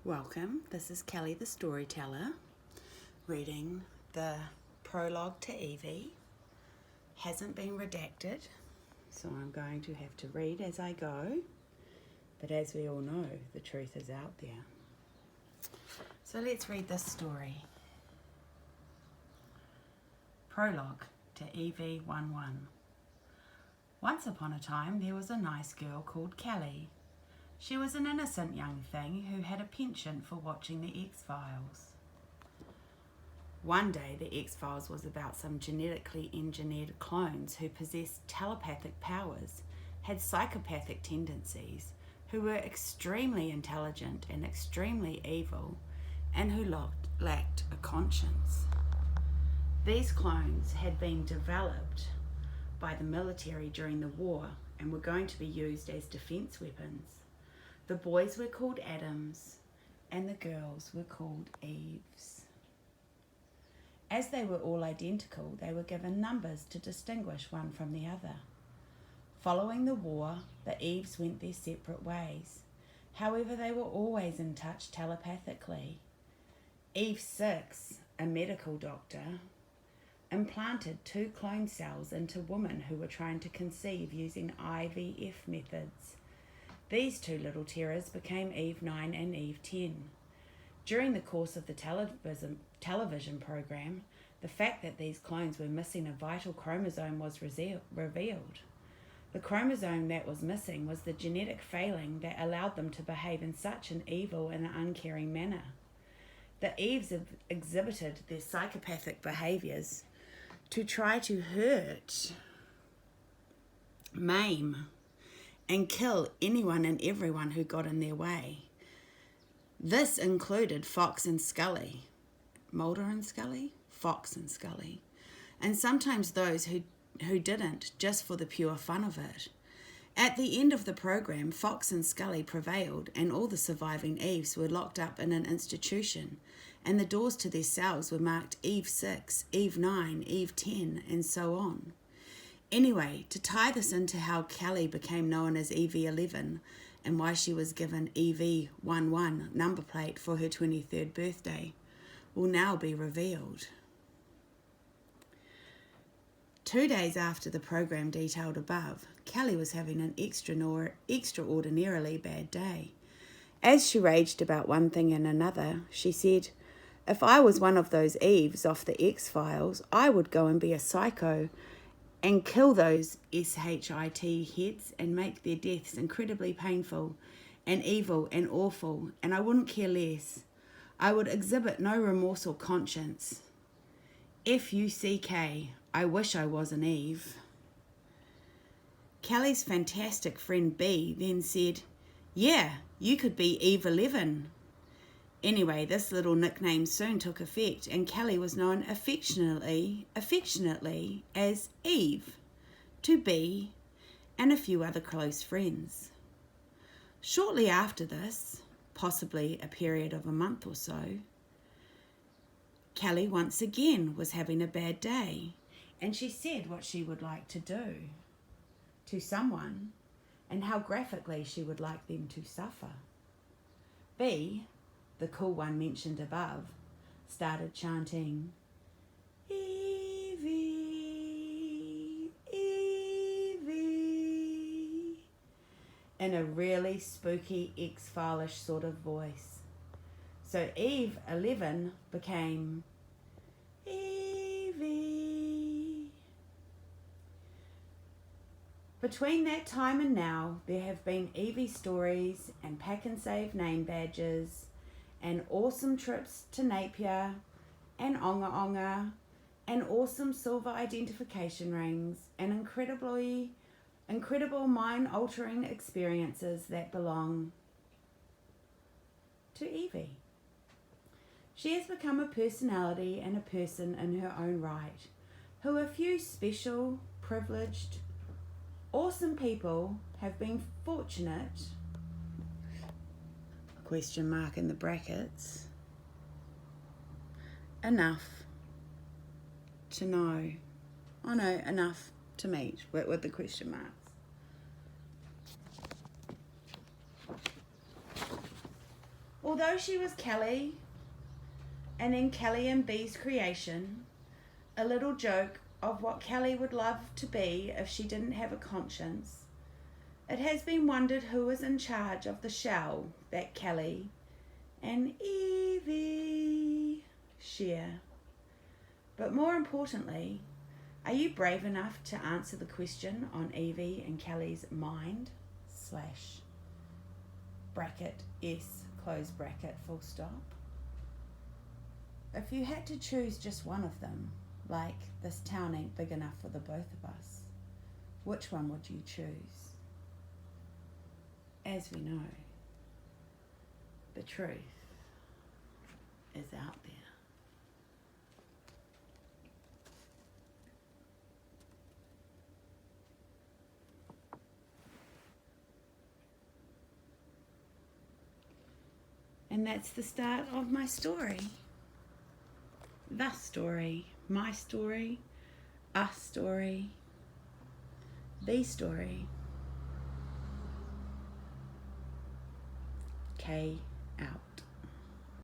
Welcome, this is Kelly the Storyteller, reading the prologue to Evie. Hasn't been redacted, so I'm going to have to read as I go, but as we all know, the truth is out there. So let's read this story. Prologue to Evie 1-1. Once upon a time there was a nice girl called Kelly. She was an innocent young thing who had a penchant for watching the X-Files. One day the X-Files was about some genetically engineered clones who possessed telepathic powers, had psychopathic tendencies, who were extremely intelligent and extremely evil, and who lacked a conscience. These clones had been developed by the military during the war and were going to be used as defense weapons. The boys were called Adams and the girls were called Eves. As they were all identical, they were given numbers to distinguish one from the other. Following the war, the Eves went their separate ways. However, they were always in touch telepathically. Eve 6, a medical doctor, implanted 2 clone cells into women who were trying to conceive using IVF methods. These 2 little terrors became Eve 9 and Eve 10. During the course of the television program, the fact that these clones were missing a vital chromosome was revealed. The chromosome that was missing was the genetic failing that allowed them to behave in such an evil and uncaring manner. The Eves exhibited their psychopathic behaviours to try to hurt, maim, and kill anyone and everyone who got in their way. This included Fox and Scully, Mulder and Scully, Fox and Scully, and sometimes those who didn't, just for the pure fun of it. At the end of the program, Fox and Scully prevailed, and all the surviving Eves were locked up in an institution, and the doors to their cells were marked Eve 6, Eve 9, Eve 10, and so on. Anyway, to tie this into how Kelly became known as Evie 11 and why she was given Evie 11 number plate for her 23rd birthday will now be revealed. 2 days after the program detailed above, Kelly was having an extraordinarily bad day. As she raged about one thing and another, she said, "If I was one of those Eves off the X-Files, I would go and be a psycho and kill those SHIT heads and make their deaths incredibly painful and evil and awful, and I wouldn't care less. I would exhibit no remorse or conscience. FUCK, I wish I was an Eve." Kelly's fantastic friend B then said, "Yeah, you could be Eve 11. Anyway, this little nickname soon took effect, and Kelly was known affectionately as Eve, to B, and a few other close friends. Shortly after this, possibly a period of a month or so, Kelly once again was having a bad day, and she said what she would like to do to someone and how graphically she would like them to suffer. B, the cool one mentioned above, started chanting, "Evie, Evie," in a really spooky X-File-ish sort of voice. So Eve 11 became Evie. Between that time and now, there have been Evie stories and Pack and Save name badges and awesome trips to Napier and Onga Onga and awesome silver identification rings and incredible mind-altering experiences that belong to Evie. She has become a personality and a person in her own right, who a few special, privileged, awesome people have been fortunate, question mark in the brackets, enough to know, enough to meet with the question marks. although she was Kelly, and in Kelly and Bee's creation, a little joke of what Kelly would love to be if she didn't have a conscience, it has been wondered who was in charge of the shell that Kelly and Evie share. But more importantly, are you brave enough to answer the question on Evie and Kelly's mind / bracket S close bracket full stop? If you had to choose just one of them, like this town ain't big enough for the both of us, which one would you choose? As we know, the truth is out there. And that's the start of my story. The story, my story, a story, the story. K out.